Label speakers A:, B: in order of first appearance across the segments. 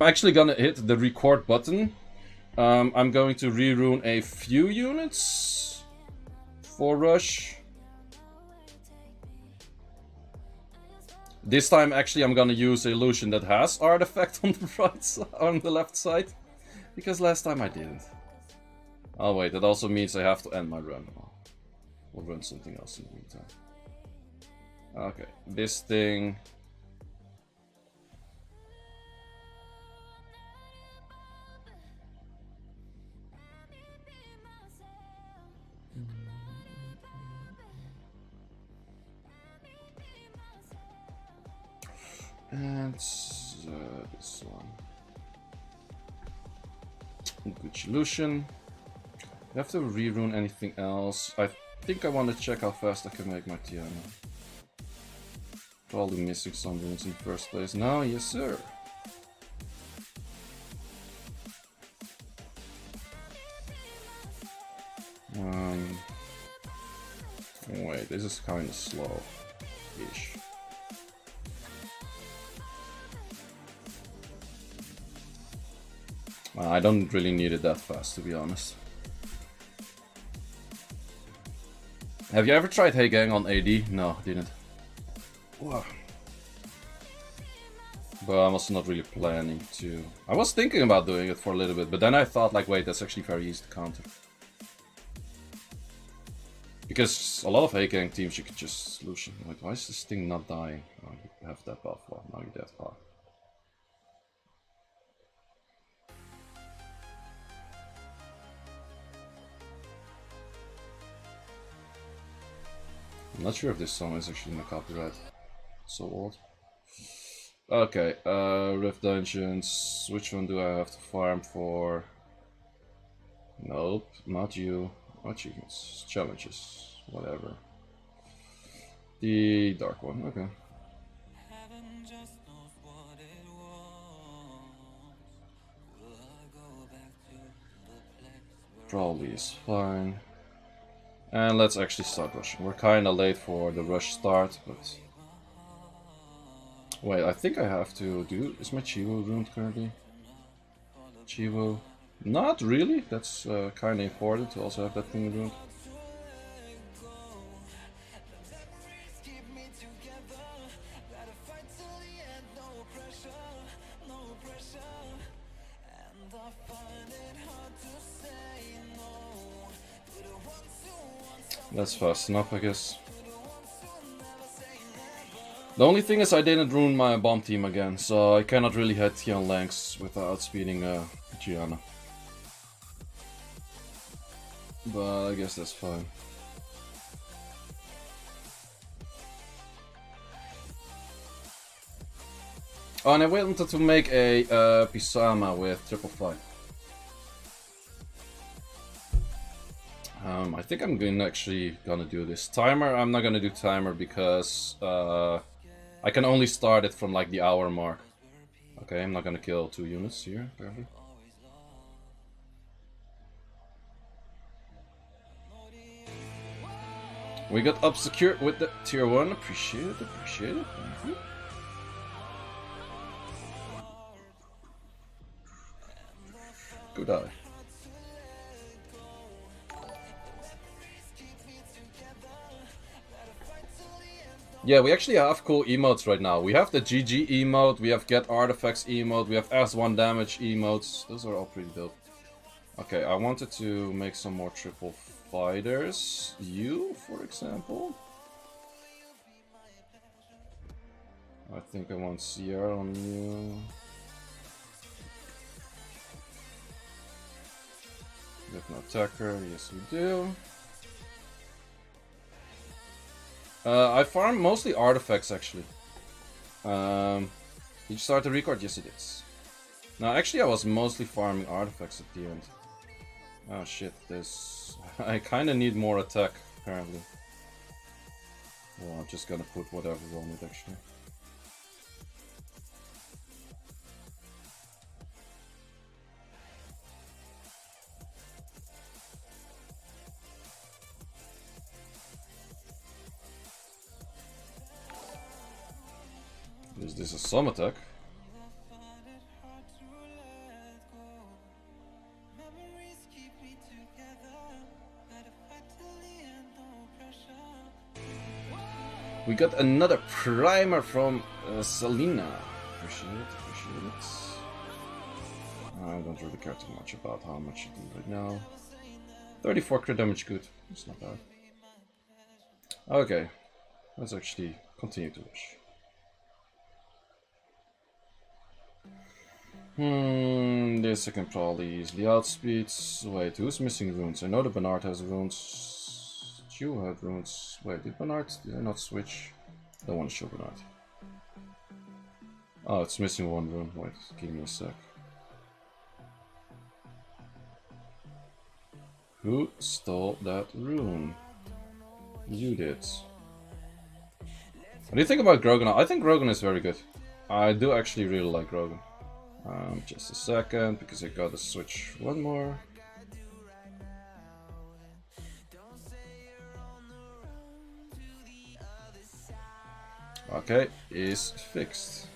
A: I'm actually gonna hit the record button. I'm going to re-rune a few units for rush. This time, actually, I'm gonna use a illusion that has artifact on the right side, on the left side, because last time I didn't. Oh wait, that also means I have to end my run. We'll run something else in the meantime. Okay, this thing. And this one. Good solution. I have to re-rune anything else. I think I want to check how fast I can make my Tiana. Probably missing some runes in the first place. No, yes sir. Wait, this is kind of slow-ish. I don't really need it that fast, to be honest. Have you ever tried Hey Gang on AD? No, didn't. Wow. But I was not really planning to. I was thinking about doing it for a little bit, but then I thought, like, wait, that's actually very easy to counter. Because a lot of Hey Gang teams you could just solution. Wait, why is this thing not dying? Oh, you have that buff. Well, now you're dead. Oh. I'm not sure if this song is actually in the copyright. So old. Okay, Rift Dungeons. Which one do I have to farm for? Nope, not you. Achievements, challenges, whatever. The dark one, okay. Probably is fine. And let's actually start rushing. We're kinda late for the rush start, but... Wait, I think I have to do... Is my Chivo ruined currently? Chivo... Not really, that's kinda important to also have that thing ruined. That's fast enough, I guess. The only thing is I didn't ruin my bomb team again, so I cannot really hit Tian Langs without speeding Gianna. But I guess that's fine. Oh, and I wanted to make a Pisama with 555. I think I'm actually gonna do this. Timer, I'm not gonna do timer because I can only start it from like the hour mark. Okay, I'm not gonna kill 2 units here, apparently. We got up secure with the tier 1, appreciate it, appreciate it, thank you. Good eye. Yeah, we actually have cool emotes right now. We have the GG emote, we have Get Artifacts emote, we have S1 damage emotes. Those are all pretty dope. Okay, I wanted to make some more triple fighters. You, for example. I think I want Sierra on you. We have no attacker, yes we do. I farm mostly artifacts actually. Did you start the record? Yes it is. No, actually I was mostly farming artifacts at the end. Oh shit, this... I kinda need more attack, apparently. Well, I'm just gonna put whatever on it actually. Is this a some attack? We got another primer from Selena. Appreciate it, appreciate it. I don't really care too much about how much you do right now. 34 crit damage, good. It's not bad. Okay, let's actually continue to rush. This I can probably easily outspeed. Wait, who's missing runes? I know the Bernard has runes. You had runes. Wait, did I not switch? Don't want to show Bernard. Oh, it's missing one rune. Wait, give me a sec. Who stole that rune? You did. What do you think about Grogan? I think Grogan is very good. I do actually really like Grogan. Just a second, because I gotta switch one more. Okay, is fixed.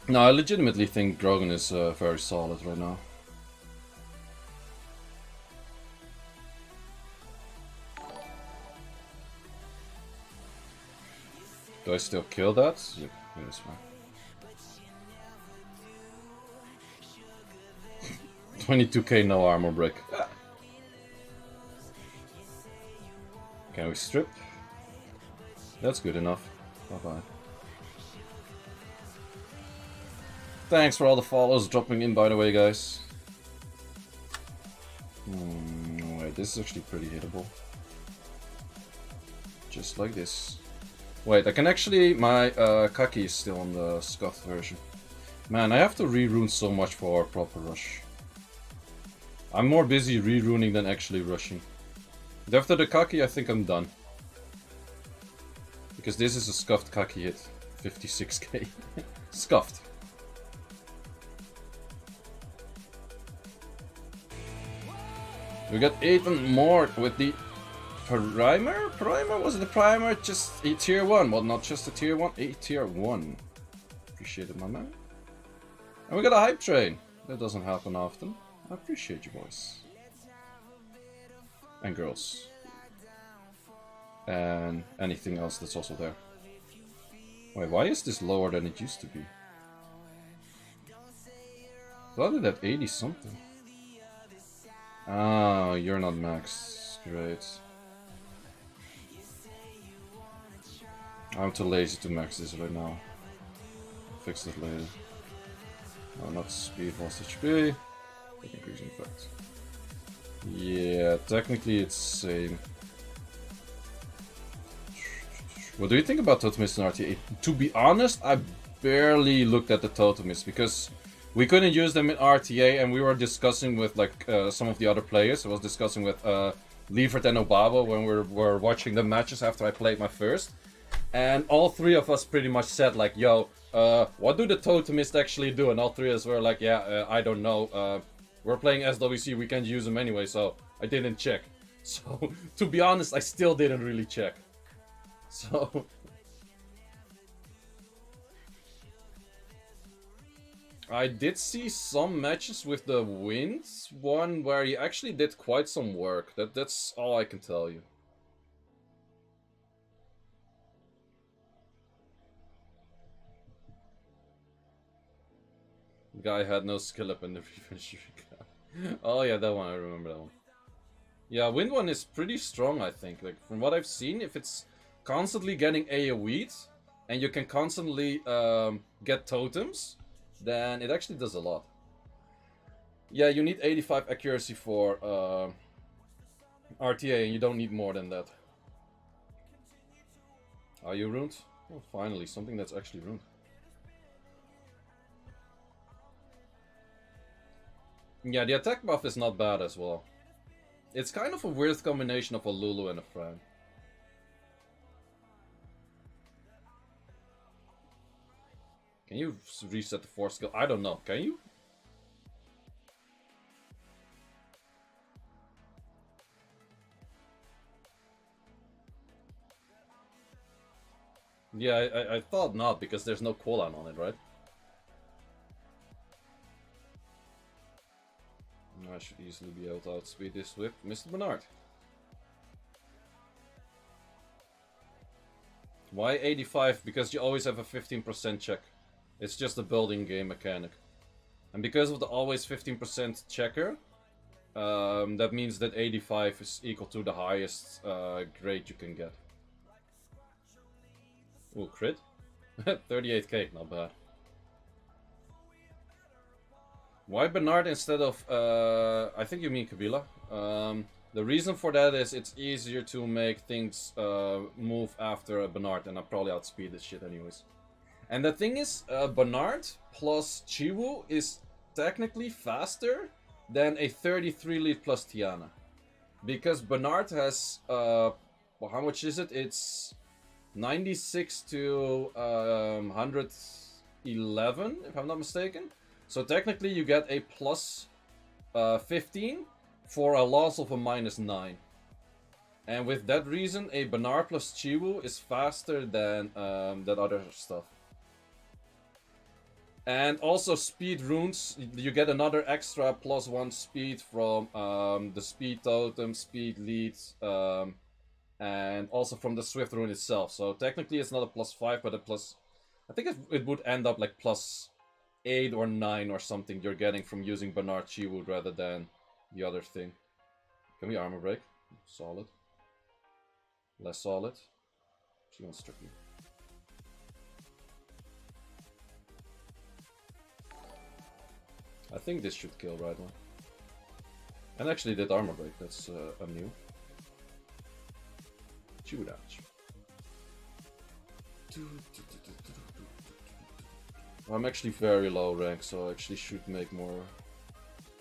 A: No, I legitimately think Grogan is very solid right now. Do I still kill that? Yep, it's fine. 22k no armor break. Can we strip? That's good enough. Bye-bye. Thanks for all the follows dropping in, by the way, guys. Wait, this is actually pretty hittable. Just like this. Wait, I can actually... My Kaki is still on the scuffed version. Man, I have to re-rune so much for our proper rush. I'm more busy re-runing than actually rushing. But after the Kaki, I think I'm done. Because this is a scuffed Kaki hit. 56k. Scuffed. We got even more with the primer? Primer? Was it the primer? Just a tier 1. Well, not just a tier 1, a tier 1. Appreciate it, my man. And we got a hype train. That doesn't happen often. I appreciate you, boys. And girls. And anything else that's also there. Wait, why is this lower than it used to be? I thought it had 80 something. Oh, you're not maxed. Great. I'm too lazy to max this right now. Fix it later. No, not speed, lost HP. Increasing effect. Yeah, technically it's same. What do you think about Totemist and RTA? To be honest, I barely looked at the Totemist because we couldn't use them in RTA, and we were discussing with like some of the other players. I was discussing with Liefert and Obaba when we were watching the matches after I played my first. And all three of us pretty much said like, yo, what do the Totemists actually do? And all three of us were like, yeah, I don't know. We're playing SWC, we can't use them anyway, so I didn't check. So, to be honest, I still didn't really check. So... I did see some matches with the Wind one where he actually did quite some work. That's all I can tell you. The guy had no skill up in the revenge. Oh yeah, that one, I remember that one. Yeah, Wind one is pretty strong, I think. Like, from what I've seen, if it's constantly getting AoE'd, and you can constantly get totems, then it actually does a lot. Yeah, you need 85 accuracy for RTA, and you don't need more than that. Are you ruined? Oh, finally, something that's actually ruined. Yeah, the attack buff is not bad as well. It's kind of a weird combination of a Lulu and a Fran. Can you reset the force skill? I don't know. Can you? Yeah, I thought not, because there's no cooldown on it, right? should easily be able to outspeed this with Mr. Bernard. Why 85? Because you always have a 15% check. It's just a building game mechanic. And because of the always 15% checker, that means that 85 is equal to the highest grade you can get. Ooh, crit? 38k, not bad. Why Bernard instead of, I think you mean Kabila. The reason for that is it's easier to make things move after a Bernard, and I'll probably outspeed this shit anyways. And the thing is, Bernard plus Chiwu is technically faster than a 33 lead plus Tiana. Because Bernard has, well, how much is it? It's 96 to 111, if I'm not mistaken. So technically you get a plus 15 for a loss of a minus 9. And with that reason, a Bernard plus Chiwu is faster than that other stuff. And also speed runes, you get another extra +1 speed from the speed totem, speed leads, and also from the swift rune itself. So technically it's not a +5, but a plus, I think it would end up like +8 or 9 or something you're getting from using Bernard Chiwu rather than the other thing. Can we armor break? Solid. Less solid. She wants to trick me. I think this should kill right one. And actually did armor break, that's a new. Chiwu damage. I'm actually very low rank, so I actually should make more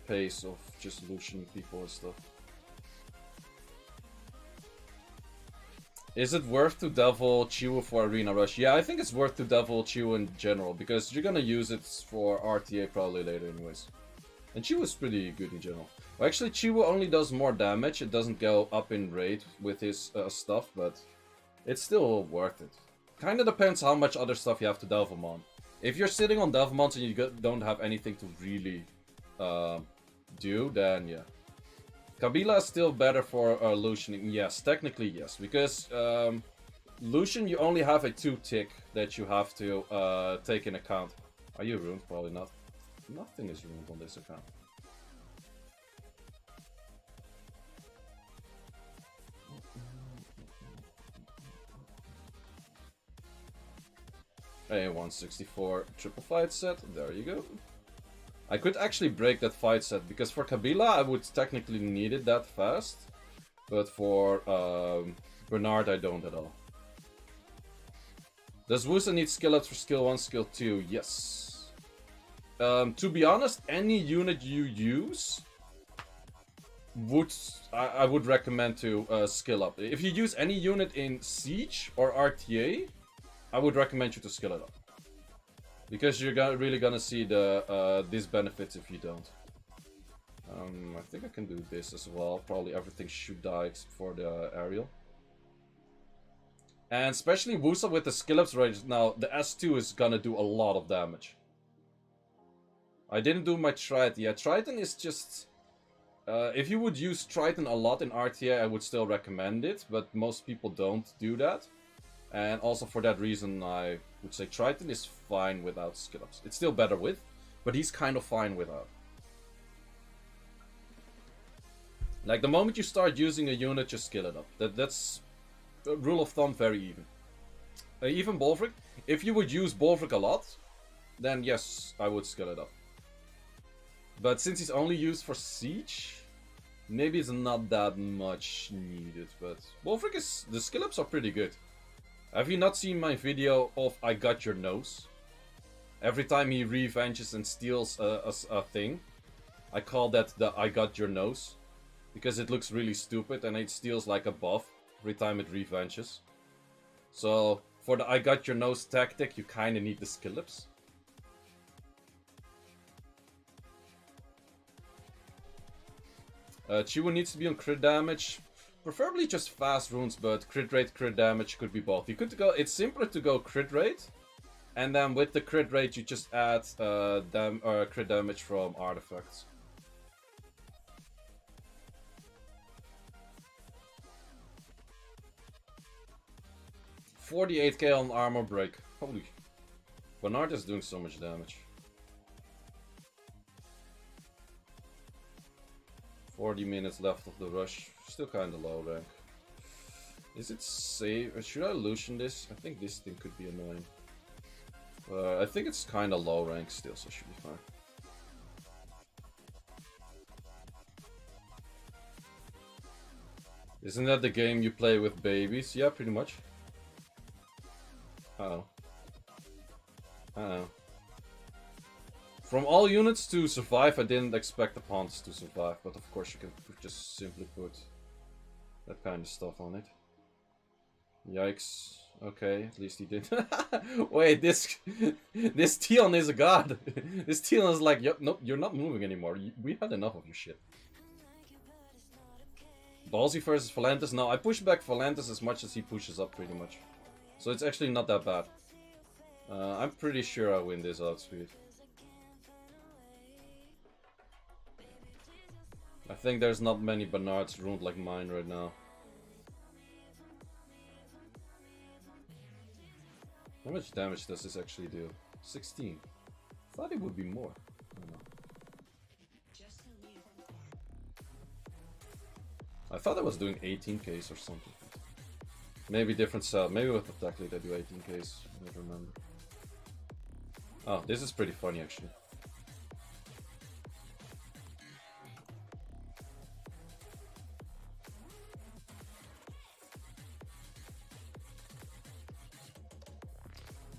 A: pace of just looshing people and stuff. Is it worth to devil Chiwu for Arena Rush? Yeah, I think it's worth to devil Chiwu in general, because you're gonna use it for RTA probably later anyways. And Chiwu is pretty good in general. Well, actually, Chiwu only does more damage, it doesn't go up in rate with his stuff, but it's still worth it. Kinda depends how much other stuff you have to Devilmon. If you're sitting on Devilmons and you don't have anything to really do, then yeah. Kabila is still better for Lucianing. Yes, technically yes, because Lucian you only have a 2-tick that you have to take in account. Are you ruined? Probably not. Nothing is ruined on this account. A 164 triple fight set, there you go. I could actually break that fight set, because for Kabila I would technically need it that fast. But for Bernard I don't at all. Does Wusa need skill ups for skill 1, skill 2? Yes. To be honest, any unit you use I would recommend to skill up. If you use any unit in Siege or RTA, I would recommend you to skill it up. Because you're really gonna see the disbenefits if you don't. I think I can do this as well. Probably everything should die except for the aerial. And especially Wusa with the skill ups right now, the S2 is gonna do a lot of damage. I didn't do my Triton yet. Triton is just... if you would use Triton a lot in RTA, I would still recommend it, but most people don't do that. And also for that reason, I would say Triton is fine without skill ups. It's still better with, but he's kind of fine without. Like the moment you start using a unit, just skill it up. That's a rule of thumb, very even. Even Bolfric, if you would use Bolfric a lot, then yes, I would skill it up. But since he's only used for Siege, maybe it's not that much needed. But Bolfric is... the skill ups are pretty good. Have you not seen my video of I got your nose? Every time he revenges and steals a thing, I call that the I got your nose. Because it looks really stupid and it steals like a buff every time it revenges. So for the I got your nose tactic, you kinda need the skill ups. Chiwu needs to be on crit damage. Preferably just fast runes, but crit rate, crit damage could be both. You could go, it's simpler to go crit rate, and then with the crit rate you just add crit damage from artifacts. 48k on armor break. Holy. Bernard is doing so much damage. 40 minutes left of the rush. Still kinda low rank. Is it safe? Should I Lucian this? I think this thing could be annoying. I think it's kinda low rank still, so it should be fine. Isn't that the game you play with babies? Yeah, pretty much. Uh-oh. Uh-oh. From all units to survive, I didn't expect the pawns to survive, but of course you can just simply put that kind of stuff on it. Yikes. Okay, at least he did. Wait, this Tion is a god. This Tion is like, yep, nope, you're not moving anymore. We had enough of your shit. Ballsy versus Valantis. No, I push back Valantis as much as he pushes up, pretty much. So it's actually not that bad. I'm pretty sure I win this outspeed. I think there's not many Bernards ruined like mine right now. How much damage does this actually do? 16. Thought it would be more. I don't know. I thought I was doing 18Ks or something. Maybe different cell. Maybe with attack lead I do 18Ks. I don't remember. Oh, this is pretty funny actually.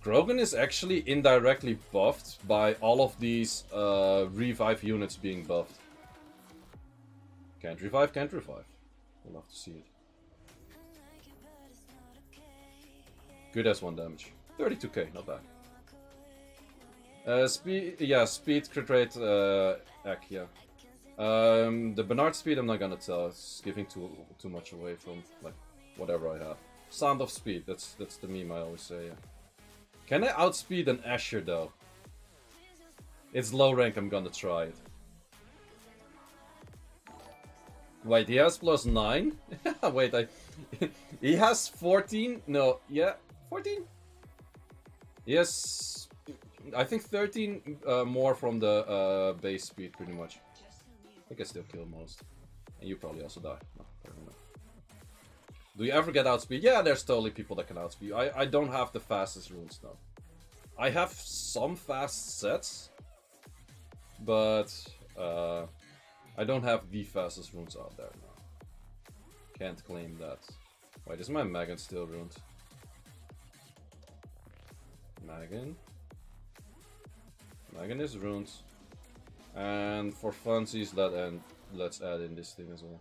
A: Grogan is actually indirectly buffed by all of these revive units being buffed. Can't revive, can't revive. We'll have to see it. Good as 1 damage. 32k, not bad. Speed, yeah, speed, crit rate, Ek, yeah. The Bernard speed I'm not gonna tell, it's giving too much away from, like, whatever I have. Sound of speed, that's the meme I always say, yeah. Can I outspeed an Asher though? It's low rank, I'm gonna try it. Wait, he has +9? Wait, he has 14? No, yeah, 14? Yes, I think 13 more from the base speed, pretty much. I can still kill most. And you probably also die. No, probably not. Do you ever get outspeed? Yeah, there's totally people that can outspeed. I don't have the fastest runes though. I have some fast sets, but I don't have the fastest runes out there now. Can't claim that. Wait, is my Megan still ruined? Megan? Megan is ruined. And for funsies, let's add in this thing as well.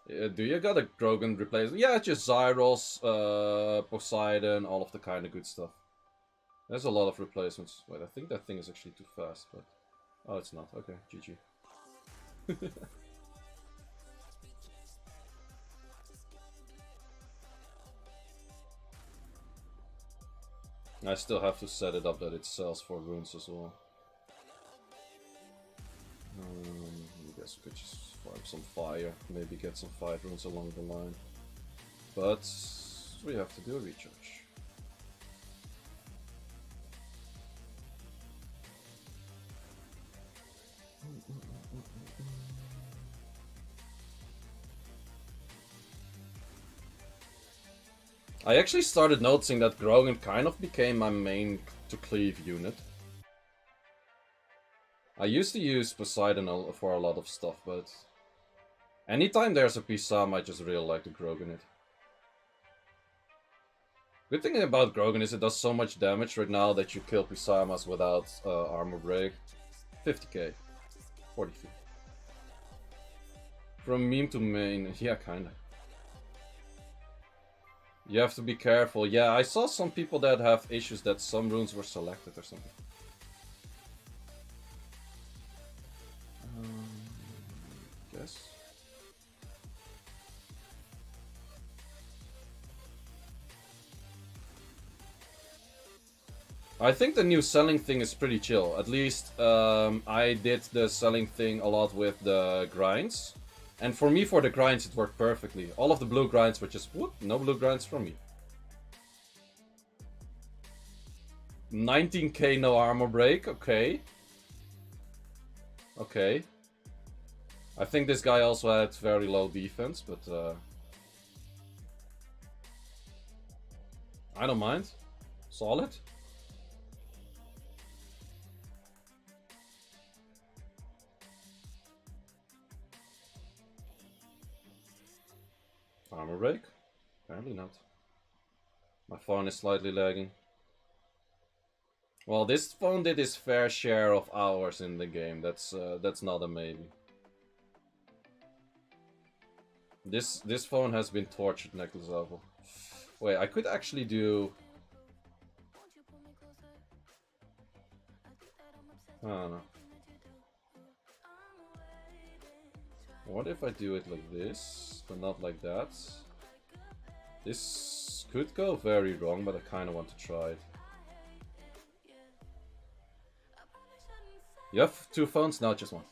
A: Do you got a Grogan replacement? Yeah, just Zyros, Poseidon, all of the kind of good stuff. There's a lot of replacements. Wait, I think that thing is actually too fast, but... Oh, it's not. Okay, GG. I still have to set it up that it sells for runes as well. I guess we could just farm some fire, maybe get some fight runes along the line. But we have to do a recharge. I actually started noticing that Grogan kind of became my main to cleave unit. I used to use Poseidon for a lot of stuff, but anytime there's a Pisam, I just really like to Grogan it. Good thing about Grogan is it does so much damage right now that you kill Pisamas without armor break. 50k. 40k. From meme to main, yeah, kinda. You have to be careful. Yeah, I saw some people that have issues that some runes were selected or something. Guess. I think the new selling thing is pretty chill. At least I did the selling thing a lot with the grinds. And for me, for the grinds, it worked perfectly. All of the blue grinds were just, whoop, no blue grinds from me. 19k no armor break, okay. Okay. I think this guy also had very low defense, but I don't mind. Solid. Armor break? Apparently not. My phone is slightly lagging. Well, this phone did its fair share of hours in the game. That's not a maybe. This phone has been tortured necklace level. Wait, I could actually do. I don't know. What if I do it like this, but not like that? This could go very wrong, but I kind of want to try it. You have 2 phones? No, just one.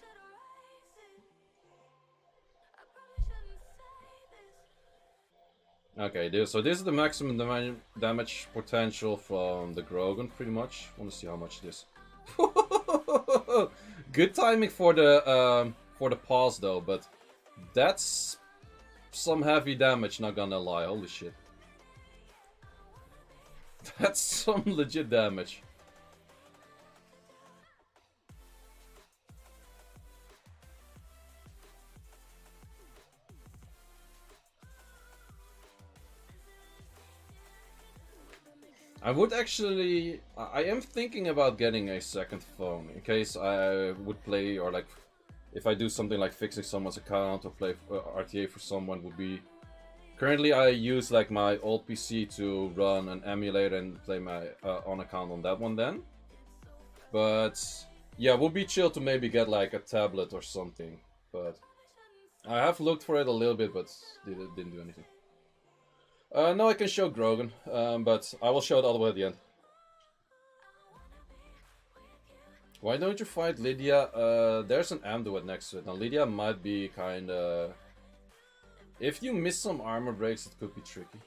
A: Okay, so this is the maximum damage potential from the Grogan, pretty much. I want to see how much this. Good timing for the pause though, but that's some heavy damage. Not gonna lie, holy shit. That's some legit damage. I would actually... I am thinking about getting a second phone in case I would play, or like if I do something like fixing someone's account or play RTA for someone would be... Currently I use like my old PC to run an emulator and play my on account on that one then. But yeah, it would be chill to maybe get like a tablet or something. But I have looked for it a little bit, but didn't do anything. No, I can show Grogan, but I will show it all the way at the end. Why don't you fight Lydia? There's an Amduet next to it. Now Lydia might be kinda... If you miss some armor breaks, it could be tricky.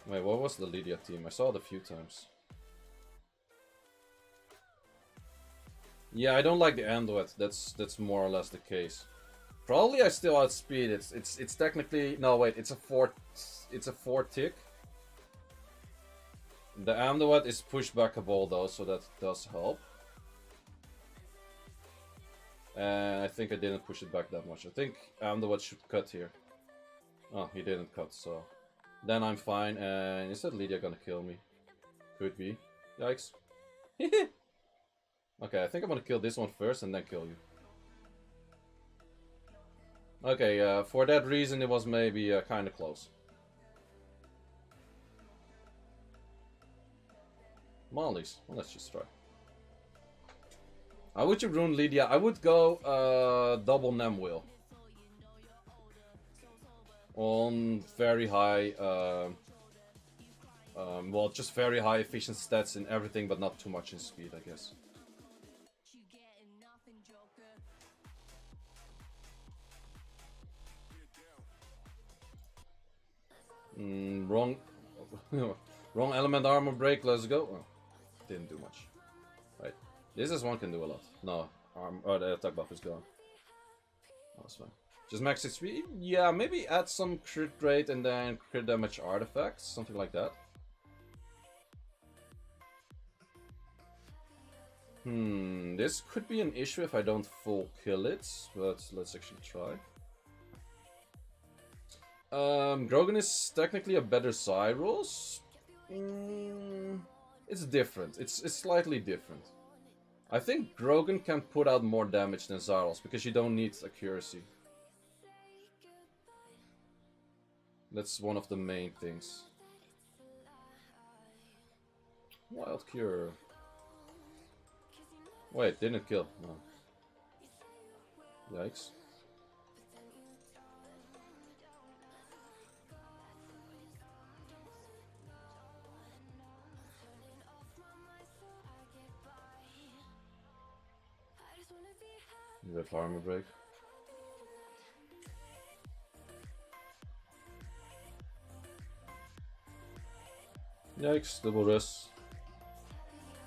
A: Wait, what was the Lydia team? I saw it a few times. Yeah, I don't like the Amduet. That's more or less the case. Probably I still outspeed it. It's technically no wait. It's a 4 tick. The Amduet is pushbackable though, so that does help. And I think I didn't push it back that much. I think Amduet should cut here. Oh, he didn't cut, so then I'm fine. And is that Lydia gonna kill me? Could be. Yikes. Okay, I think I'm gonna kill this one first and then kill you. Okay, for that reason it was maybe kinda close. Mollies, well, let's just try. How would you rune Lydia? I would go double Nem Wheel. On very high, well, just very high efficient stats in everything, but not too much in speed, I guess. Wrong. Wrong element armor break, let's go. Oh, didn't do much. Right. This one can do a lot. No, the attack buff is gone. That's fine. Just max XP? Yeah, maybe add some crit rate and then crit damage artifacts, something like that. This could be an issue if I don't full kill it, but let's actually try. Grogan is technically a better Zyros. It's different. It's slightly different. I think Grogan can put out more damage than Zyros because you don't need accuracy. That's one of the main things. Wild Cure. Wait, didn't kill. No. Yikes. Rip armor break. Yikes, double rest.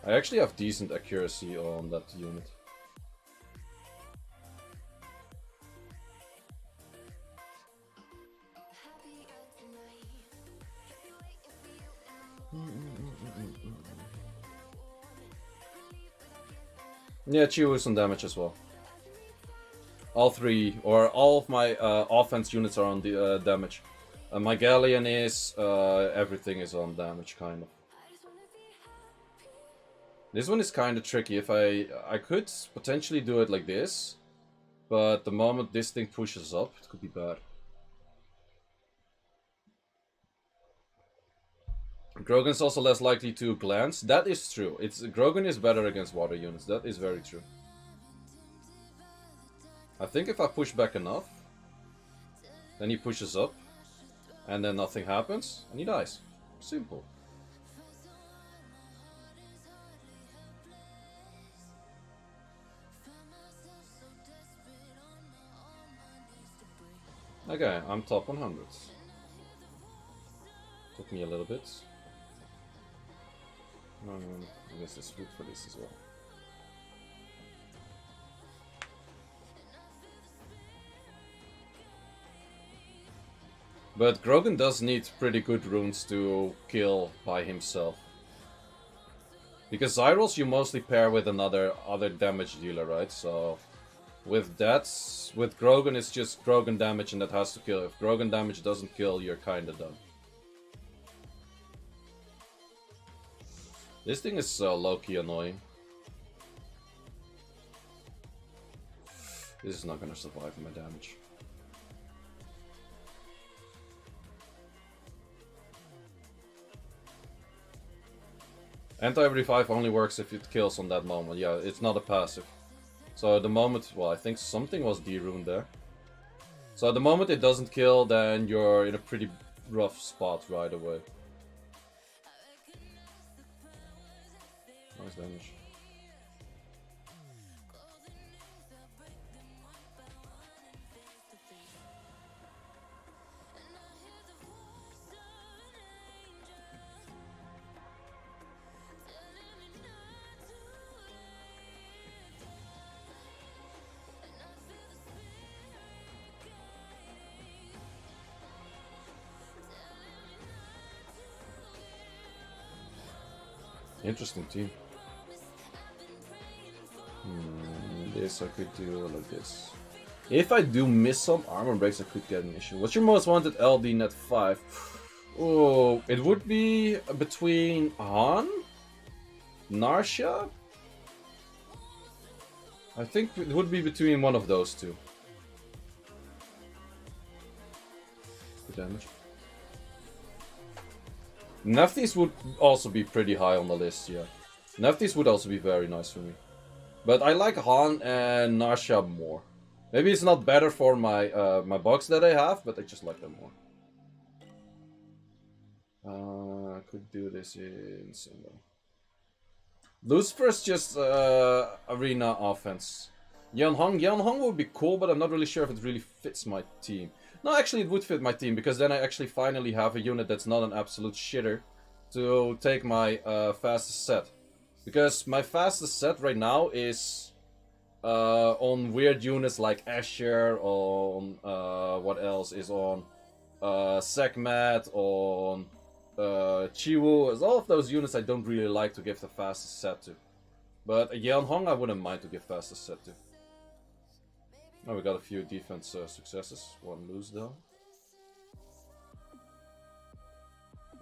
A: I actually have decent accuracy on that unit. Yeah, Chiwu is on damage as well. All three, or all of my offense units are on the damage. My Galleon is, everything is on damage, kind of. This one is kind of tricky. If I could potentially do it like this, but the moment this thing pushes up, it could be bad. Grogan's also less likely to glance. That is true. Grogan is better against water units. That is very true. I think if I push back enough, then he pushes up, and then nothing happens, and he dies. Simple. Okay, I'm top 100. Took me a little bit. I guess there's food for this as well. But Grogan does need pretty good runes to kill by himself. Because Zyrils you mostly pair with other damage dealer, right? So with that, with Grogan it's just Grogan damage and that has to kill. If Grogan damage doesn't kill, you're kinda done. This thing is low-key annoying. This is not gonna survive my damage. Anti-revive only works if it kills on that moment. Yeah, it's not a passive. So the moment, well, I think something was de-runed there. So the moment it doesn't kill, then you're in a pretty rough spot right away. Nice damage. Interesting team. This I could do like this. If I do miss some armor breaks, I could get an issue. What's your most wanted LD net 5? Oh, it would be between Han, Narsha. I think it would be between one of those two. Good damage. Neftis would also be pretty high on the list, yeah. Neftis would also be very nice for me. But I like Han and Narsha more. Maybe it's not better for my my box that I have, but I just like them more. I could do this in single. Lucifer's just arena offense. Yeonhong would be cool, but I'm not really sure if it really fits my team. No, actually it would fit my team, because then I actually finally have a unit that's not an absolute shitter to take my fastest set. Because my fastest set right now is on weird units like Asher, on what else is on Sekmat, on Chiwu. All of those units I don't really like to give the fastest set to. But Yeonhong I wouldn't mind to give fastest set to. Oh, we got a few defense successes. One lose though.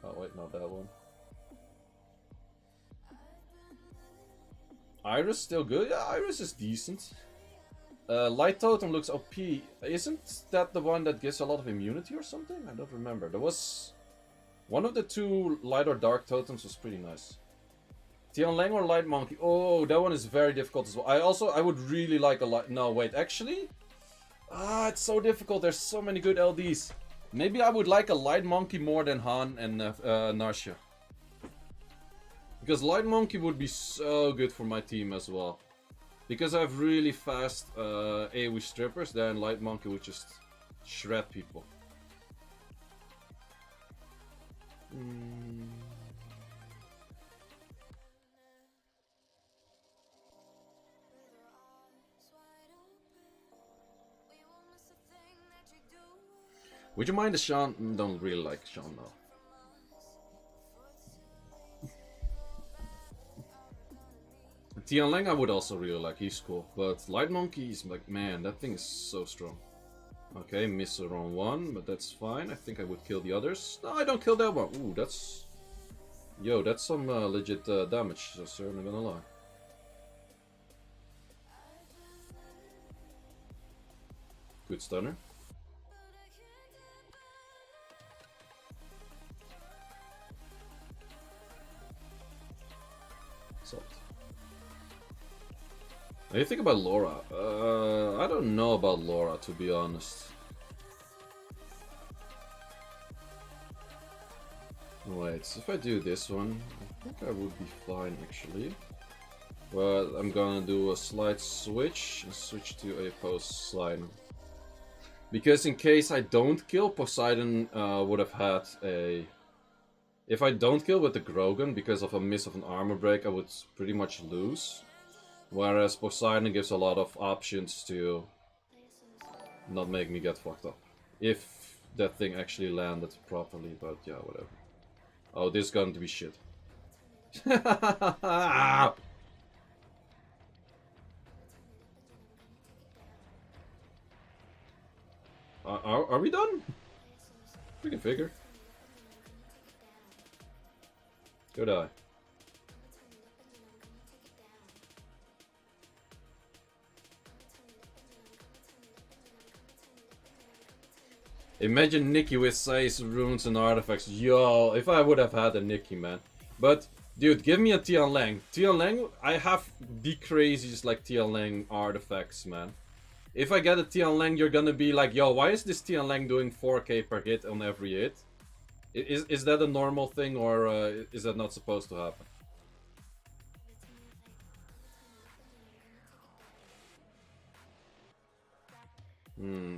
A: Oh wait, not that one. Iris still good? Yeah, Iris is decent. Light Totem looks OP. Isn't that the one that gives a lot of immunity or something? I don't remember. There was... One of the two Light or Dark Totems was pretty nice. Tianlang or Light Monkey? Oh, that one is very difficult as well. I would really like a Light... No, wait, actually... it's so difficult. There's so many good LDs. Maybe I would like a Light Monkey more than Han and Narsha. Because Light Monkey would be so good for my team as well. Because I have really fast AoE strippers, then Light Monkey would just shred people. Would you mind the Sean? Don't really like Sean now. Tian Lang I would also really like, he's cool. But Light Monkey is like, man, that thing is so strong. Okay, miss around one, but that's fine. I think I would kill the others. No, I don't kill that one. Ooh, that's... Yo, that's some legit damage, sir, I'm not gonna lie. Good stunner. Salt. What do you think about Laura? I don't know about Laura, to be honest. Wait, so if I do this one, I think I would be fine actually. But I'm gonna do a slight switch and switch to a Poseidon. Because in case I don't kill, Poseidon would have had a... If I don't kill with the Grogan because of a miss of an armor break, I would pretty much lose. Whereas Poseidon gives a lot of options to not make me get fucked up. If that thing actually landed properly, but yeah, whatever. Oh, this is going to be shit. Are we done? We can figure. Go die. Imagine Nikki with Seiishizo, runes and artifacts. Yo, if I would have had a Nikki, man. But, dude, give me a Tian Lang. Tian Lang, I have the craziest, like, Tian Lang artifacts, man. If I get a Tian Lang, you're gonna be like, yo, why is this Tian Lang doing 4k per hit on every hit? Is that a normal thing, or is that not supposed to happen?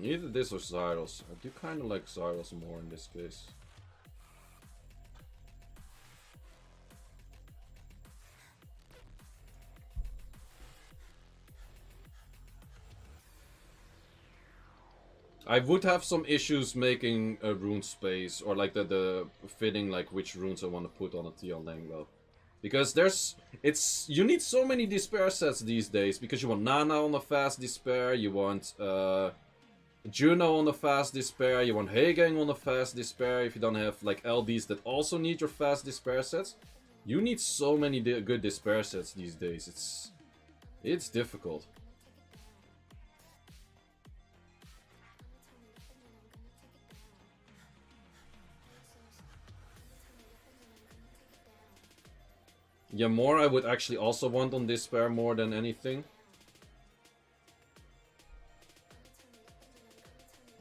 A: Either this or Zyros. I do kind of like Zyros more in this case. I would have some issues making a rune space, or like the fitting like which runes I want to put on a Tian Lang though. Because you need so many despair sets these days, because you want Nana on a fast despair, you want Juno on a fast despair, you want Heigang on a fast despair, if you don't have like LDs that also need your fast despair sets. You need so many good despair sets these days, it's difficult. Yeah, more I would actually also want on despair more than anything.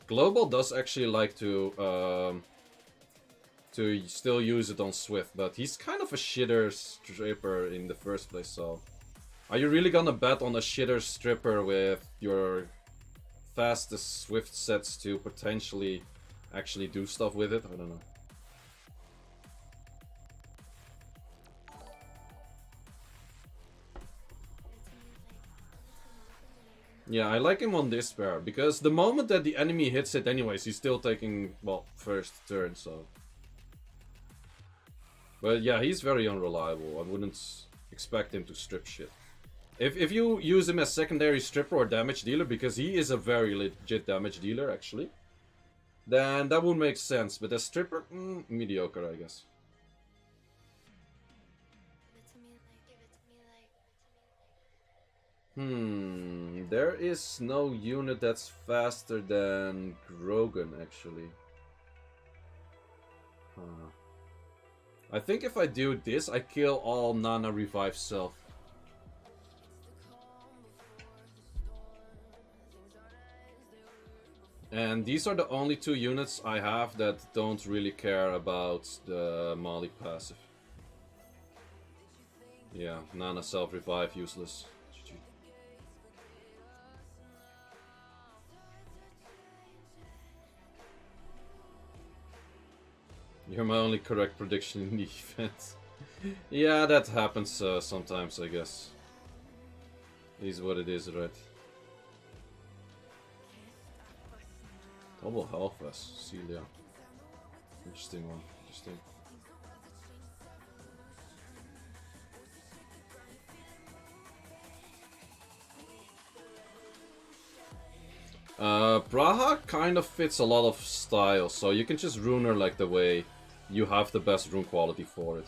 A: Global does actually like to still use it on Swift, but he's kind of a shitter stripper in the first place, so... Are you really gonna bet on a shitter stripper with your fastest Swift sets to potentially actually do stuff with it? I don't know. Yeah, I like him on despair, because the moment that the enemy hits it anyways, he's still taking, well, first turn, so... But yeah, he's very unreliable. I wouldn't expect him to strip shit. If you use him as secondary stripper or damage dealer, because he is a very legit damage dealer, actually, then that would make sense. But as stripper, mediocre, I guess. There is no unit that's faster than Grogan, actually. I think if I do this, I kill all Nana revive self. And these are the only two units I have that don't really care about the Mali passive. Yeah, Nana self revive useless. You're my only correct prediction in defense. Yeah, that happens sometimes, I guess. Is what it is, right? Double health as Celia. Interesting one. Interesting. Braha kind of fits a lot of style, so you can just rune her like the way you have the best rune quality for it.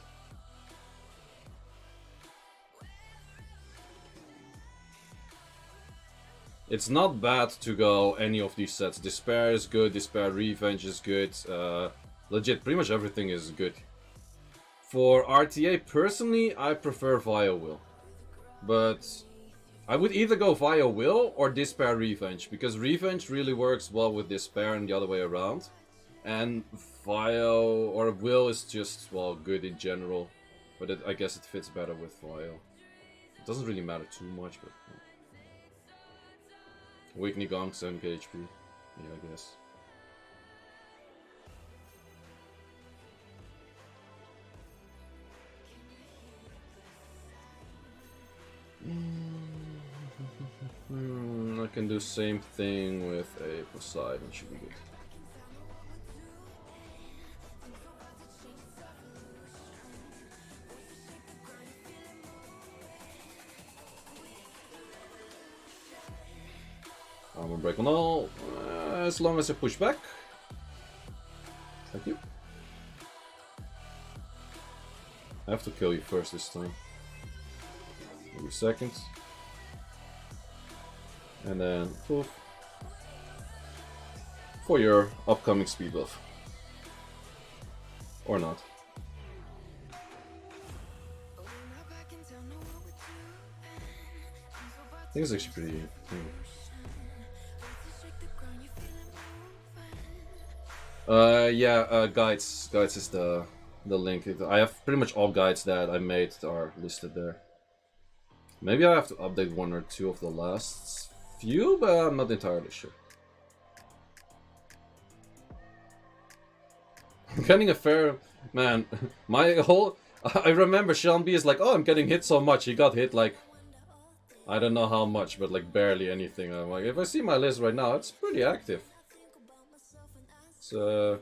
A: It's not bad to go any of these sets. Despair is good, Despair Revenge is good, legit, pretty much everything is good. For RTA, personally, I prefer Via Will. But I would either go Via Will or Despair Revenge, because Revenge really works well with Despair and the other way around. And Via or Will is just, well, good in general. But I guess it fits better with Via. It doesn't really matter too much, but... Weakney Gong, 7k HP. Yeah, I guess. I can do same thing with a Poseidon, should be good. Armor break on all, as long as I push back. Thank you. I have to kill you first this time. Maybe seconds. And then poof. For your upcoming speed buff. Or not. I think it's actually pretty... guides. Guides is the link. I have pretty much all guides that I made are listed there. Maybe I have to update one or two of the last few, but I'm not entirely sure. I'm getting a fair... Man, my whole... I remember Sean B is like, oh, I'm getting hit so much. He got hit like... I don't know how much, but like barely anything. I'm like, if I see my list right now, it's pretty active. So,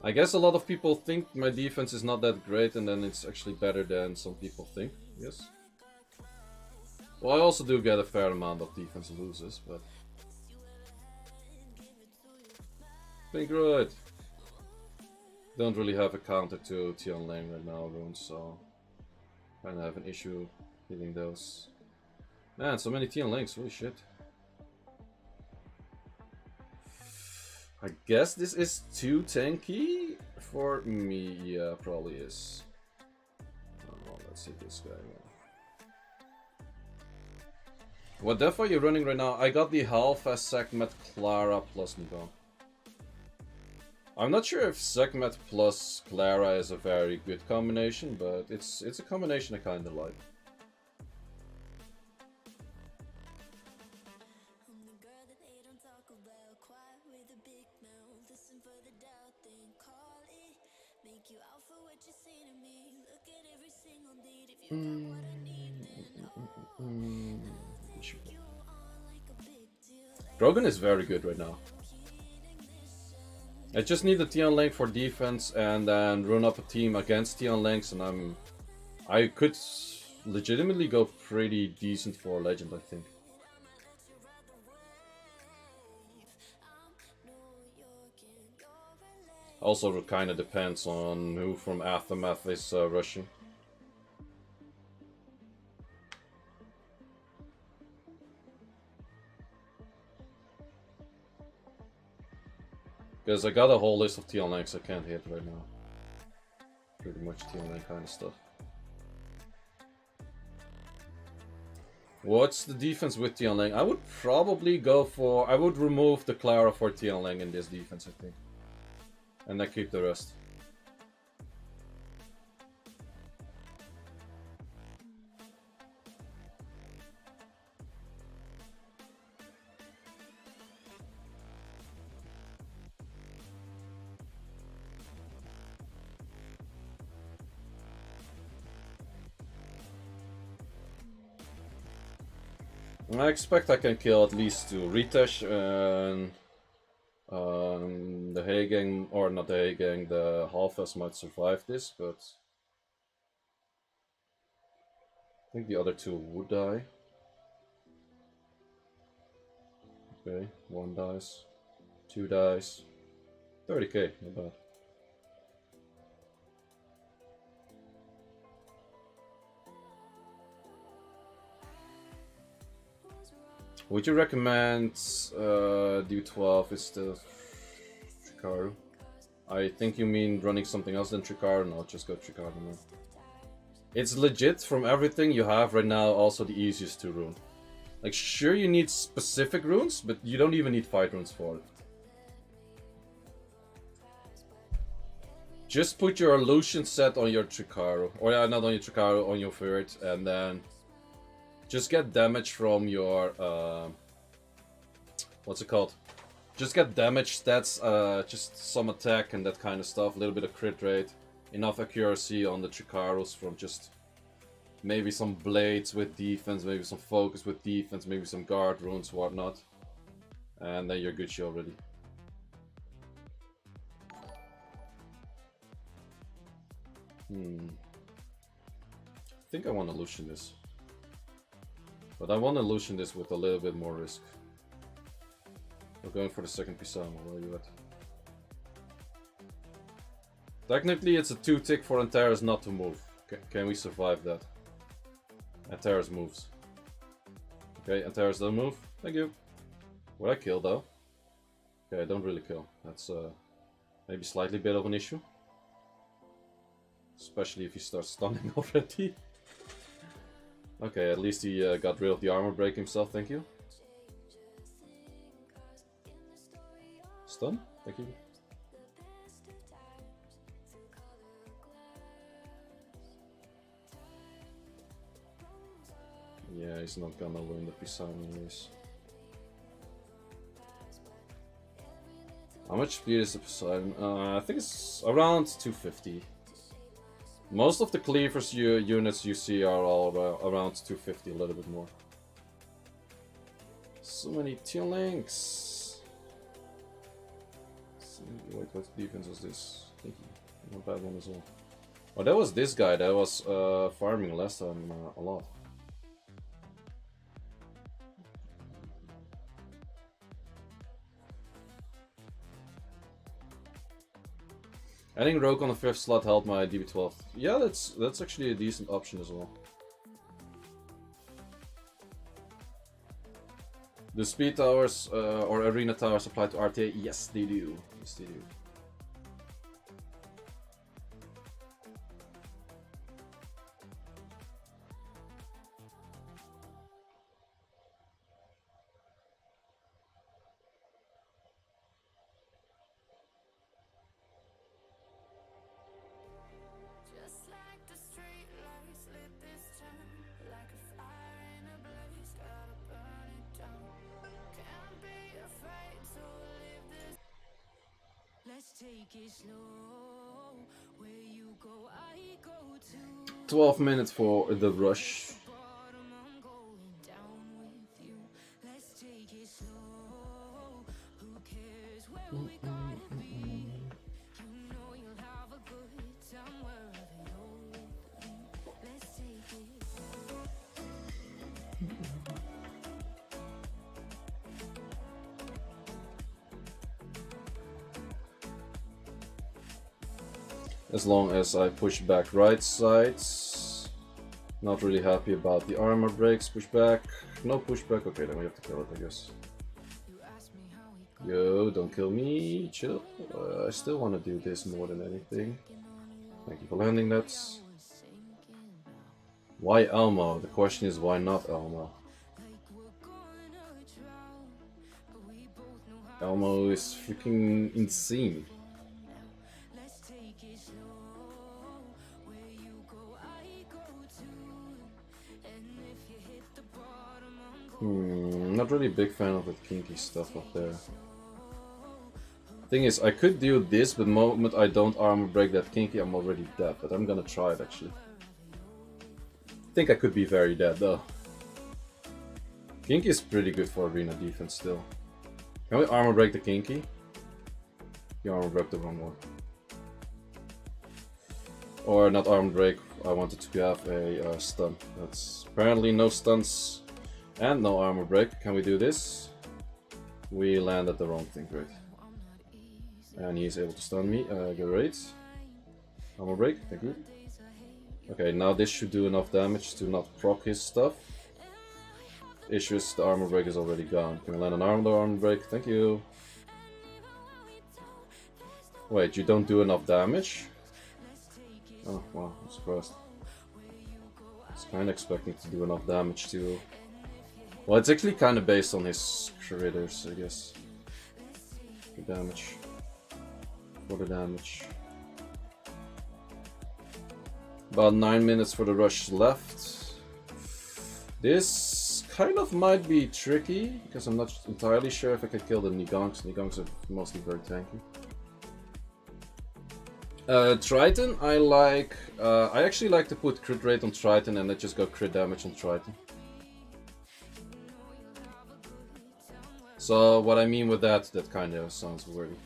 A: I guess a lot of people think my defense is not that great, and then it's actually better than some people think, yes. Well, I also do get a fair amount of defense loses, but... Think good. Don't really have a counter to Tian Lane right now, Rune, so... Kinda have an issue hitting those. Man, so many Tian Lanes, holy shit. I guess this is too tanky for me. Yeah, probably is. Oh, let's hit this guy. What def are you running right now? I got the half as Sekhmet Clara plus Nigon. I'm not sure if Sekhmet plus Clara is a very good combination, but it's a combination I kinda like. Grogan is very good right now. I just need the Tian Link for defense and then run up a team against Tian Links, and I could legitimately go pretty decent for Legend, I think. Also, it kind of depends on who from Aftermath is rushing. Because I got a whole list of Tian Links I can't hit right now. Pretty much Tian Link kind of stuff. What's the defense with Tian Link? I would probably go for... I would remove the Clara for Tian Link in this defense, I think. And then keep the rest. I expect I can kill at least 2 Ritesh and the Hay Gang, or not the Hay Gang, the Halfas might survive this, but I think the other 2 would die. Okay, 1 dies, 2 dies, 30k, not bad. Would you recommend D12 instead of Trikaru? I think you mean running something else than Trikaru. No, just go Trikaru now. It's legit from everything you have right now, also the easiest to rune. Like, sure you need specific runes, but you don't even need fight runes for it. Just put your illusion set on your Trikaru, or not on your Trikaru, on your Virt, and then just get damage from your what's it called? Just get damage stats, just some attack and that kind of stuff, a little bit of crit rate, enough accuracy on the Trikarus from just maybe some blades with defense, maybe some focus with defense, maybe some guard runes, whatnot, and then you're Gucci already. I think I want to illusion this. But I want to illusion this with a little bit more risk. We're going for the second Pisama, where are you at? Technically it's a 2-tick for Antares not to move. Can we survive that? Antares moves. Okay, Antares doesn't move. Thank you. Would I kill though? Okay, I don't really kill. That's maybe slightly bit of an issue. Especially if he starts stunning already. Okay, at least he got rid of the armor break himself, thank you. Stun? Thank you. Yeah, he's not gonna win the Pisani race. How much speed is the Poseidon? I think it's around 250. Most of the cleavers units you see are all around 250, a little bit more. So many teal links. Wait, what defense was this? Thank you. Not bad one as well. Oh, that was this guy that was farming last time a lot. Adding Rogue on the 5th slot helped my DB12. Yeah, that's actually a decent option as well. Do speed towers or arena towers apply to RTA? Yes, they do. Yes, they do.
B: Take it slow. Where you go, I go too.
A: 12 minutes for the rush.
B: I'm going down with you. Let's take it slow. Who cares where we gonna be? You know you'll have a good time wherever you're with me. Let's take it.
A: As long as I push back right sides. Not really happy about the armor breaks. Push back. No pushback. Okay, then we have to kill it, I guess. Yo, don't kill me. Chill. I still want to do this more than anything. Thank you for landing that. Why Elmo? The question is, why not Elmo? Elmo is freaking insane. Not really a big fan of the kinky stuff up there. Thing is, I could do this, but the moment I don't armor break that kinky, I'm already dead. But I'm gonna try it actually. I think I could be very dead though. Kinky is pretty good for arena defense still. Can we armor break the Kinky? You armor broke the wrong one. Or not armor break, I wanted to have a stun. That's apparently no stuns and no armor break. Can we do this? We landed the wrong thing, great. And he's able to stun me, great. Armor break, thank you. Okay, now this should do enough damage to not proc his stuff. Issue is the armor break is already gone. Can we land an armor break? Thank you. Wait, you don't do enough damage? Oh, wow, I'm surprised. I was kinda expecting to do enough damage too. Well, it's actually kinda based on his critters, I guess. The damage. For the damage. About 9 minutes for the rush left. This kind of might be tricky, because I'm not entirely sure if I can kill the Nigongs. Nigongs are mostly very tanky. Triton, I like. I actually like to put crit rate on Triton and then just go crit damage on Triton. So what I mean with that kind of sounds wordy.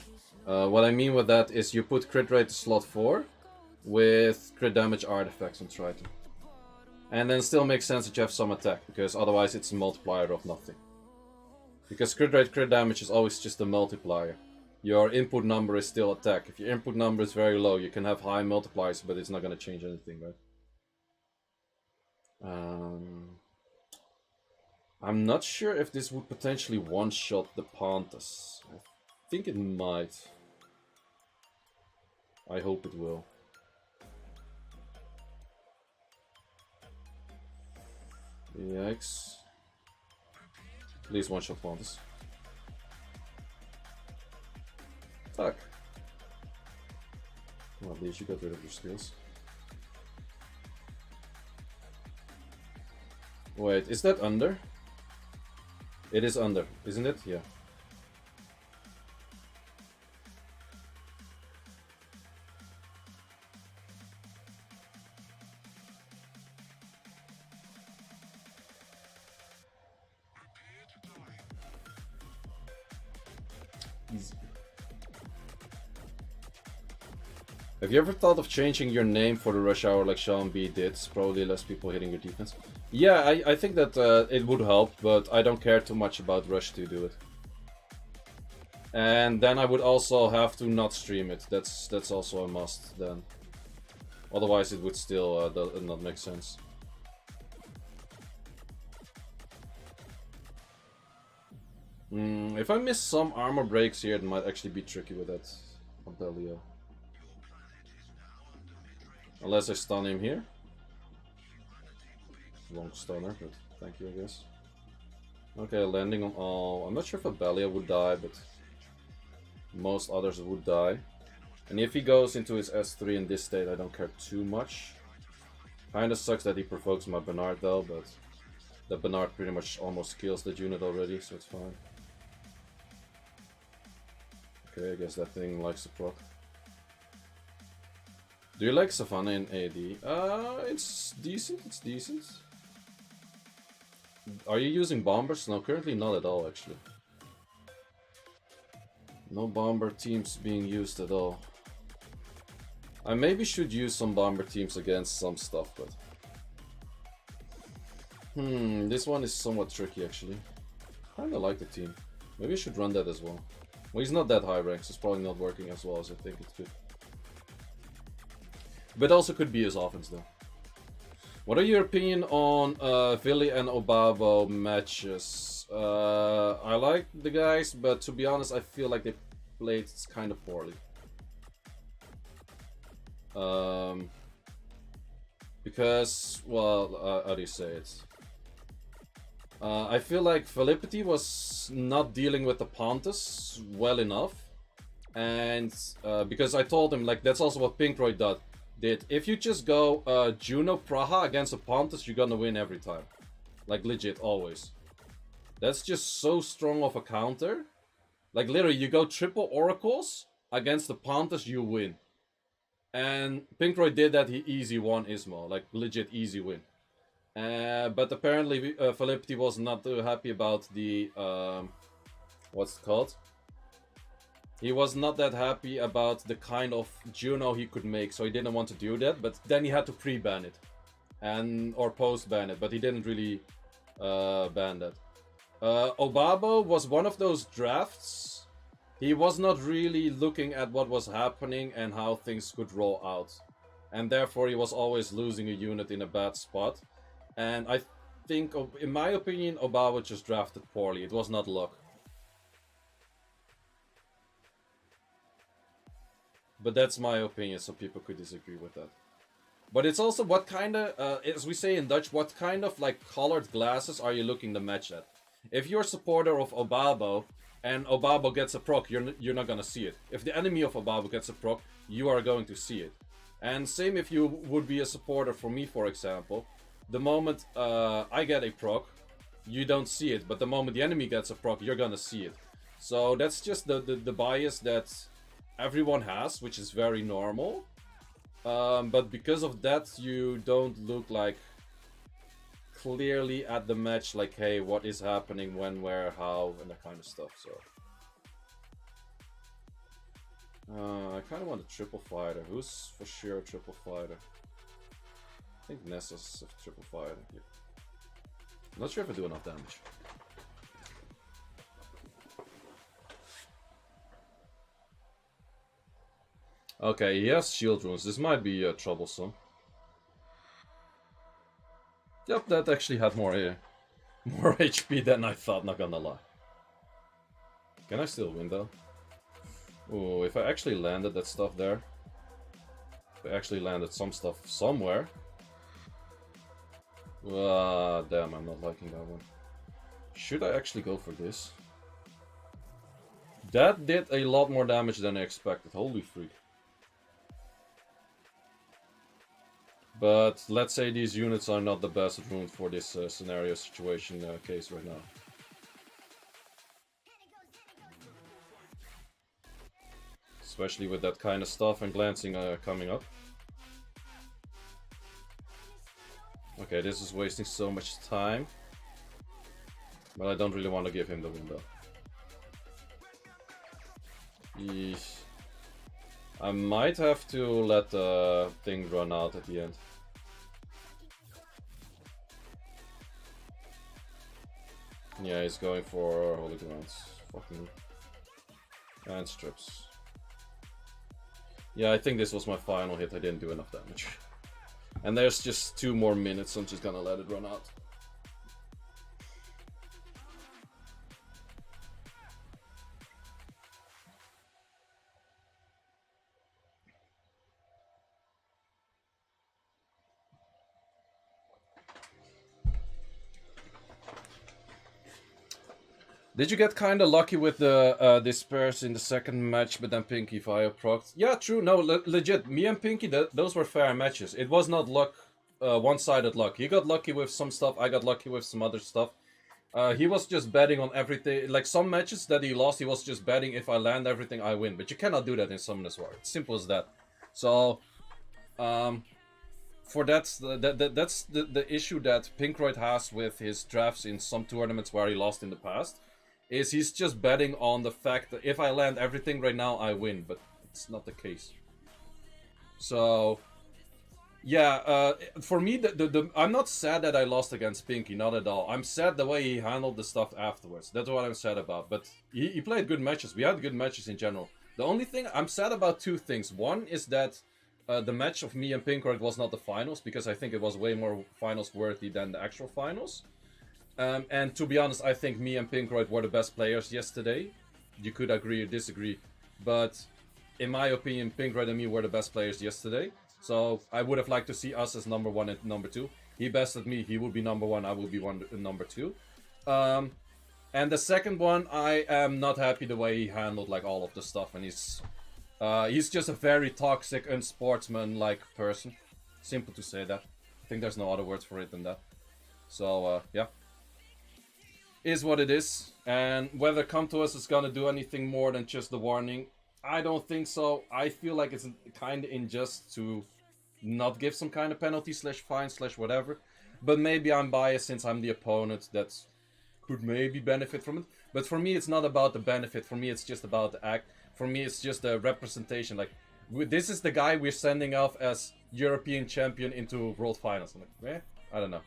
A: What I mean with that is you put crit rate to slot 4 with crit damage artifacts on Triton. And then still makes sense that you have some attack, because otherwise it's a multiplier of nothing. Because crit rate, crit damage is always just a multiplier. Your input number is still attack. If your input number is very low, you can have high multipliers, but it's not going to change anything, right? I'm not sure if this would potentially one-shot the Panthers. I think it might. I hope it will. Yikes. Please one-shot Panthers. Fuck. Well, at least you got rid of your skills. Wait, is that under? It is under, isn't it? Yeah. Easy. Have you ever thought of changing your name for the rush hour like Sean B did? It's probably less people hitting your defense. Yeah, I think that it would help, but I don't care too much about rush to do it. And then I would also have to not stream it. That's also a must then. Otherwise it would still not make sense. If I miss some armor breaks here, it might actually be tricky with that Abelio. Unless I stun him here. Long stunner, but thank you, I guess. Okay, landing on all. I'm not sure if Abelio would die, but most others would die. And if he goes into his S3 in this state, I don't care too much. Kinda sucks that he provokes my Bernard though, but that Bernard pretty much almost kills that unit already, so it's fine. Okay, I guess that thing likes to proc. Do you like Savannah in AD? It's decent, it's decent. Are you using bombers? No, currently not at all, actually. No bomber teams being used at all. I maybe should use some bomber teams against some stuff, but... this one is somewhat tricky, actually. Kinda like the team. Maybe I should run that as well. Well, he's not that high rank, so it's probably not working as well as I think it could. But also could be his offense though. What are your opinion on Vili and Obabo matches? I like the guys, but to be honest, I feel like they played kind of poorly. Because, well, how do you say it? I feel like Felicity was not dealing with the Pontus well enough. And because I told him, like, that's also what Pinkroyd did. If you just go Juno Praha against a Pontus, you're gonna win every time. Like, legit, always. That's just so strong of a counter. Like, literally, you go triple Oracles against the Pontus, you win. And Pinkroyd did that, he easy won Ismo. Like, legit easy win. But apparently Felicity was not too happy about the what's it called? He was not that happy about the kind of Juno he could make, so he didn't want to do that. But then he had to pre-ban it, or post-ban it, but he didn't really ban that. Obabo was one of those drafts. He was not really looking at what was happening and how things could roll out, and therefore he was always losing a unit in a bad spot. And I think, in my opinion, Obabo just drafted poorly. It was not luck. But that's my opinion, so people could disagree with that. But it's also what kind of, as we say in Dutch, what kind of like colored glasses are you looking to match at? If you're a supporter of Obabo and Obabo gets a proc, you're not gonna see it. If the enemy of Obabo gets a proc, you are going to see it. And same if you would be a supporter for me, for example. The moment I get a proc, you don't see it. But the moment the enemy gets a proc, you're gonna see it. So that's just the bias that everyone has, which is very normal. But because of that, you don't look like clearly at the match, like, hey, what is happening, when, where, how, and that kind of stuff. So I kind of want a triple fighter. Who's for sure a triple fighter? I think Nessa's a triple fighter. Yeah. I'm not sure if I do enough damage. Okay, he has shield runes. This might be troublesome. Yep, that actually had more HP than I thought, not gonna lie. Can I still win though? Ooh, if I actually landed that stuff there. If I actually landed some stuff somewhere. Damn, I'm not liking that one. Should I actually go for this? That did a lot more damage than I expected, holy freak. But let's say these units are not the best ruined for this scenario situation case right now. Especially with that kind of stuff and glancing coming up. Okay, this is wasting so much time. But I don't really want to give him the window. Eesh. I might have to let the thing run out at the end. Yeah, he's going for holy grounds. Fucking. And strips. Yeah, I think this was my final hit. I didn't do enough damage. And there's just 2 more minutes, so I'm just gonna let it run out. Did you get kinda lucky with the disperse in the second match, but then Pinky fire procced? Yeah, true. No, legit. Me and Pinky, those were fair matches. It was not luck, one-sided luck. He got lucky with some stuff. I got lucky with some other stuff. He was just betting on everything. Like some matches that he lost, he was just betting if I land everything, I win. But you cannot do that in Summoners War. It's simple as that. So, for that's the issue that Pinkroyd has with his drafts in some tournaments where he lost in the past. Is he's just betting on the fact that if I land everything right now, I win, but it's not the case. So, yeah, for me, I'm not sad that I lost against Pinky, not at all. I'm sad the way he handled the stuff afterwards. That's what I'm sad about. But he played good matches. We had good matches in general. The only thing, I'm sad about 2 things. One is that the match of me and Pinkroyd was not the finals, because I think it was way more finals worthy than the actual finals. And to be honest, I think me and Pinkroyd were the best players yesterday. You could agree or disagree, but in my opinion, Pinkroyd and me were the best players yesterday. So I would have liked to see us as number 1 and number 2. He bested me, he would be number 1, I would be number 2. And the second one, I am not happy the way he handled like all of the stuff, and he's just a very toxic, unsportsman-like person. Simple to say that. I think there's no other words for it than that. So, yeah. Is what it is, and whether Come To Us is gonna do anything more than just the warning, I don't think so. I feel like it's kind of unjust to not give some kind of penalty /fine/whatever. But maybe I'm biased since I'm the opponent that could maybe benefit from it. But for me, it's not about the benefit. For me, it's just about the act. For me, it's just the representation. Like, this is the guy we're sending off as European champion into World Finals. I'm like, eh? I don't know.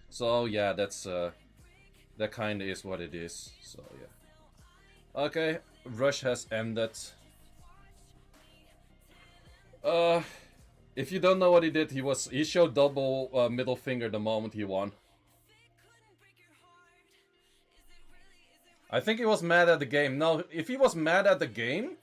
A: So yeah, that's that kind of is what it is. So yeah. Okay, Rush has ended. If you don't know what he did, he showed double middle finger the moment he won. I think he was mad at the game. No, if he was mad at the game,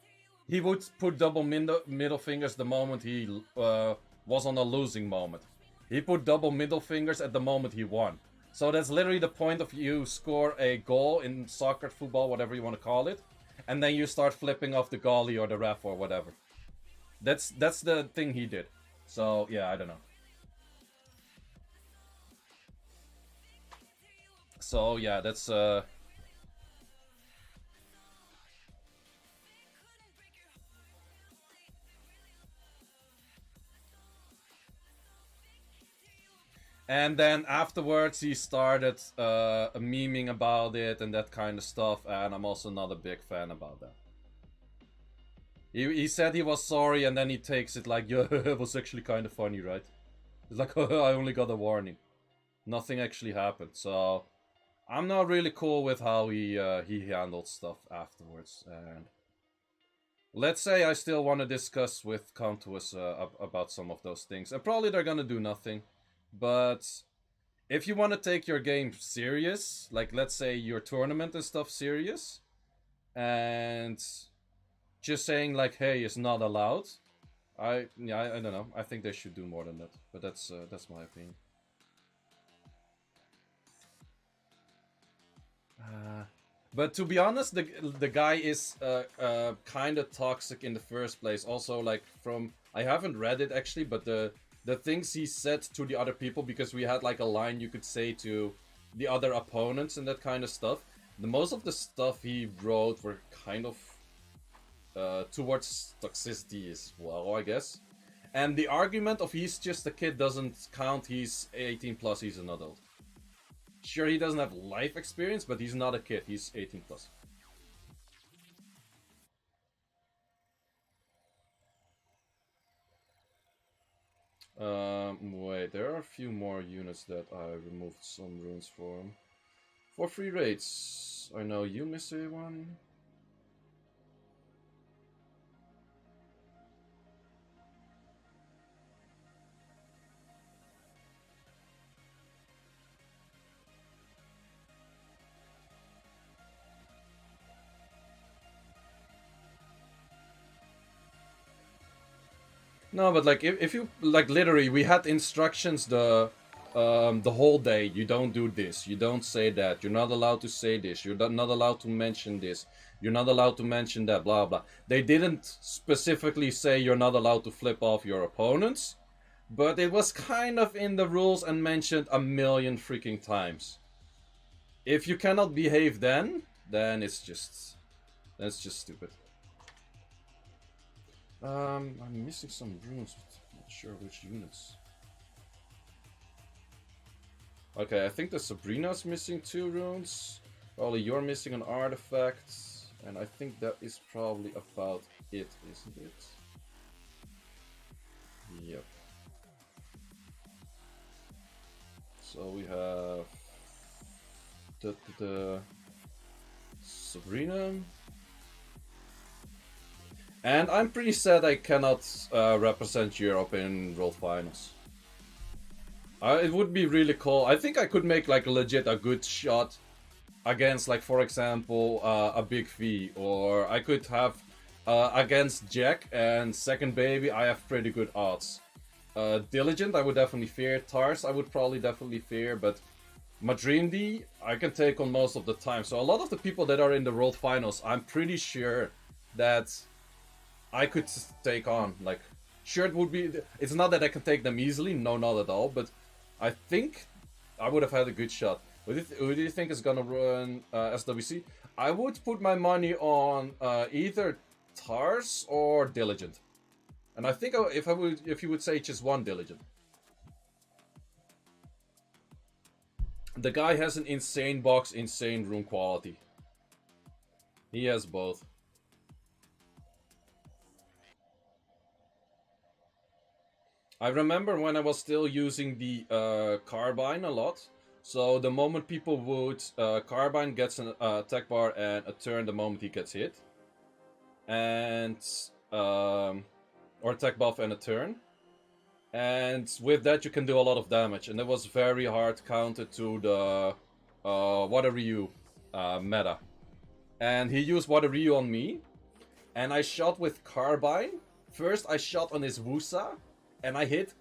A: he would put double middle fingers the moment he was on a losing moment. He put double middle fingers at the moment he won. So that's literally the point of you score a goal in soccer, football, whatever you want to call it, and then you start flipping off the goalie or the ref or whatever. That's the thing he did. So yeah, I don't know. So yeah, that's And then afterwards he started memeing about it and that kind of stuff, and I'm also not a big fan about that. He said he was sorry, and then he takes it like, yeah, it was actually kind of funny, right? It's like, I only got a warning. Nothing actually happened, so I'm not really cool with how he handled stuff afterwards. And let's say I still want to discuss with Countess about some of those things, and probably they're gonna do nothing. But if you want to take your game serious, like let's say your tournament and stuff serious, and just saying like, hey, it's not allowed, I don't know. I think they should do more than that. But that's my opinion. But to be honest, the guy is kind of toxic in the first place. Also, like I haven't read it actually, but the things he said to the other people, because we had like a line you could say to the other opponents and that kind of stuff. Most of the stuff he wrote were kind of towards toxicity as well, I guess. And the argument of he's just a kid doesn't count. He's 18 plus, he's an adult. Sure, he doesn't have life experience, but he's not a kid, he's 18 plus. Wait, there are a few more units that I removed some runes from. For free raids, I know you miss a one. No, but like if you like literally, we had instructions the whole day. You don't do this. You don't say that. You're not allowed to say this. You're not allowed to mention this. You're not allowed to mention that. Blah blah. They didn't specifically say you're not allowed to flip off your opponents, but it was kind of in the rules and mentioned a million freaking times. If you cannot behave then that's just stupid. I'm missing some runes, but I'm not sure which units. Okay, I think the Sabrina's missing 2 runes. Probably you're missing an artifact. And I think that is probably about it, isn't it? Yep. So we have the Sabrina. And I'm pretty sad I cannot represent Europe in World Finals. It would be really cool. I think I could make like legit a good shot against, like, for example, a Big V, or I could have against Jack and Second Baby. I have pretty good odds. Diligent, I would definitely fear. Tars, I would probably definitely fear, but Madrimdi, I can take on most of the time. So a lot of the people that are in the World Finals, I'm pretty sure that I could take on. Like, sure, it would be. It's not that I can take them easily, no, not at all. But I think I would have had a good shot. Who do you think is gonna run SWC? I would put my money on either Tars or Diligent. And I think if you would say just one Diligent. The guy has an insane box, insane rune quality. He has both. I remember when I was still using the carbine a lot. So the moment people would carbine gets an attack bar and a turn the moment he gets hit, and or attack buff and a turn, and with that you can do a lot of damage, and that was very hard counter to the Water Ryu meta. And he used Water Ryu on me, and I shot with carbine. First I shot on his Wusa, and I hit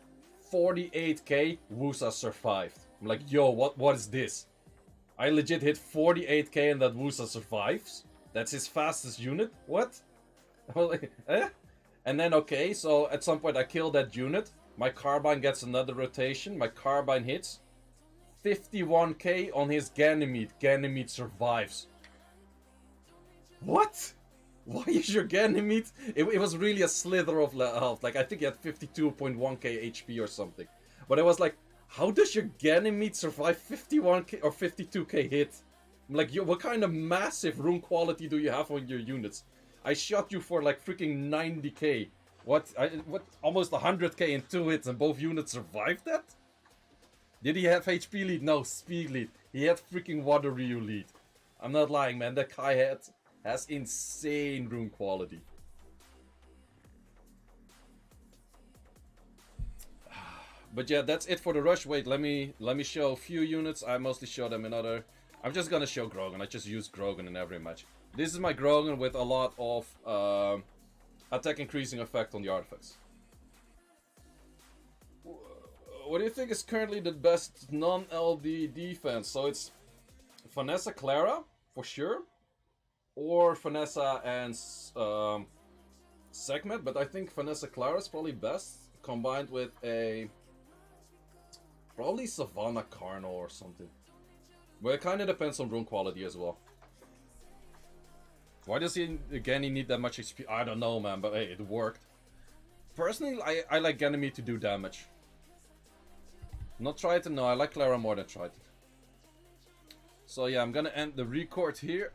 A: 48k. Wusa survived. I'm like, yo, what is this? I legit hit 48k and that Wusa survives? That's his fastest unit? What? I was like, eh? And then, okay, so at some point I kill that unit. My carbine gets another rotation. My carbine hits. 51k on his Ganymede. Ganymede survives. What? Why is your Ganymede? It was really a slither of health. Like, I think he had 52.1k HP or something. But I was like, how does your Ganymede survive 51k or 52k hit? I'm like, yo, what kind of massive rune quality do you have on your units? I shot you for like freaking 90k. What? Almost 100k in 2 hits and both units survived that? Did he have HP lead? No, speed lead. He had freaking Water Ryu lead. I'm not lying, man. That guy has insane rune quality. But yeah, that's it for the rush. Wait, let me show a few units. I mostly show them in other. I'm just gonna show Grogan. I just use Grogan in every match. This is my Grogan with a lot of attack increasing effect on the artifacts. What do you think is currently the best non-LD defense? So it's Vanessa Clara for sure, or Vanessa and Segment. But I think Vanessa Clara is probably best combined with a probably Savannah Carno or something. But it kind of depends on rune quality as well. Why does he need that much HP? I don't know, man, but hey, it worked. Personally, I like Ganymede to do damage. Not Triton, no, I like Clara more than Triton. So yeah, I'm gonna end the record here.